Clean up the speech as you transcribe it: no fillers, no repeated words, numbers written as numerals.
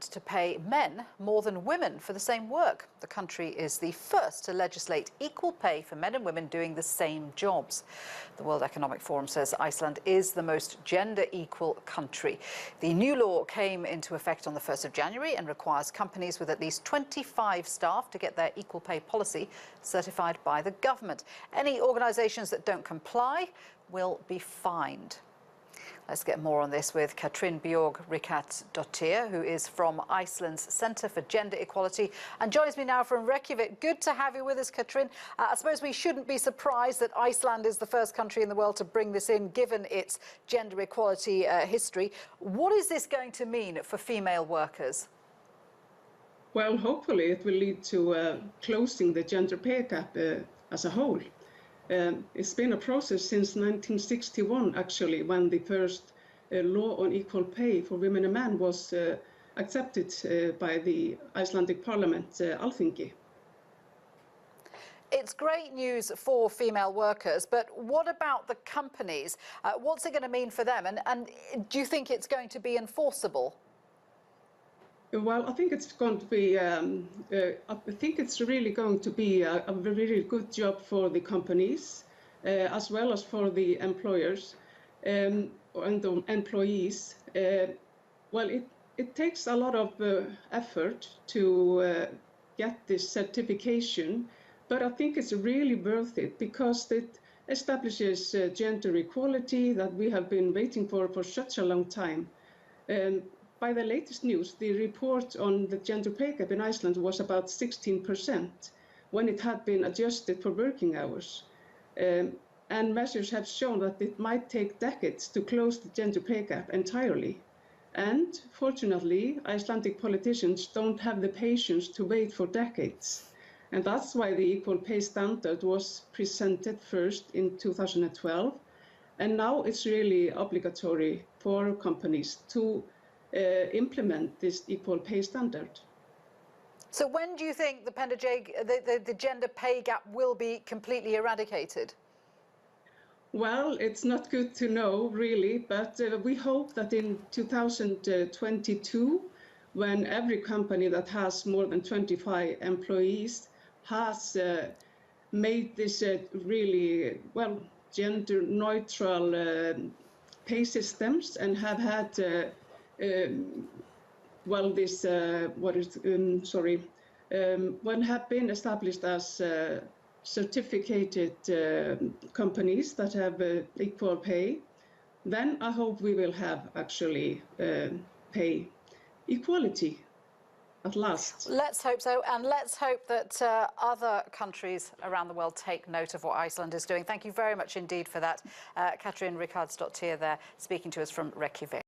to pay men more than women for the same work. The country is the first to legislate equal pay for men and women doing the same jobs. The World Economic Forum says Iceland is the most gender-equal country. The new law came into effect on the 1st of January and requires companies with at least 25 staff to get their equal pay policy certified by the government. Any organisations that don't comply will be fined. Let's get more on this with Katrin Rikardsdottir, who is from Iceland's Centre for Gender Equality and joins me now from Reykjavik. Good to have you with us, Katrin. I suppose we shouldn't be surprised that Iceland is the first country in the world to bring this in, given its gender equality history. What is this going to mean for female workers? Well, hopefully it will lead to closing the gender pay gap as a whole. It's been a process since 1961, actually, when the first law on equal pay for women and men was accepted by the Icelandic Parliament, Alþingi. It's great news for female workers, but what about the companies? What's it going to mean for them? And do you think it's going to be enforceable? Well, I think it's going to be. I think it's really going to be a really good job for the companies, as well as for the employers and the employees. Well, it takes a lot of effort to get this certification, but I think it's really worth it because it establishes gender equality that we have been waiting for such a long time. By the latest news, the report on the gender pay gap in Iceland was about 16% when it had been adjusted for working hours. And measures have shown that it might take decades to close the gender pay gap entirely. And fortunately, Icelandic politicians don't have the patience to wait for decades. And that's why the equal pay standard was presented first in 2012. And now it's really obligatory for companies to implement this equal pay standard. So when do you think the gender pay gap will be completely eradicated? Well, it's not good to know, really, but we hope that in 2022, when every company that has more than 25 employees has made this really, well, gender-neutral pay systems and have had well, this when have been established as certificated companies that have equal pay, then I hope we will have actually pay equality at last. Let's hope so, and let's hope that other countries around the world take note of what Iceland is doing. Thank you very much indeed for that. Katrin Rikardsdottir there, speaking to us from Reykjavik.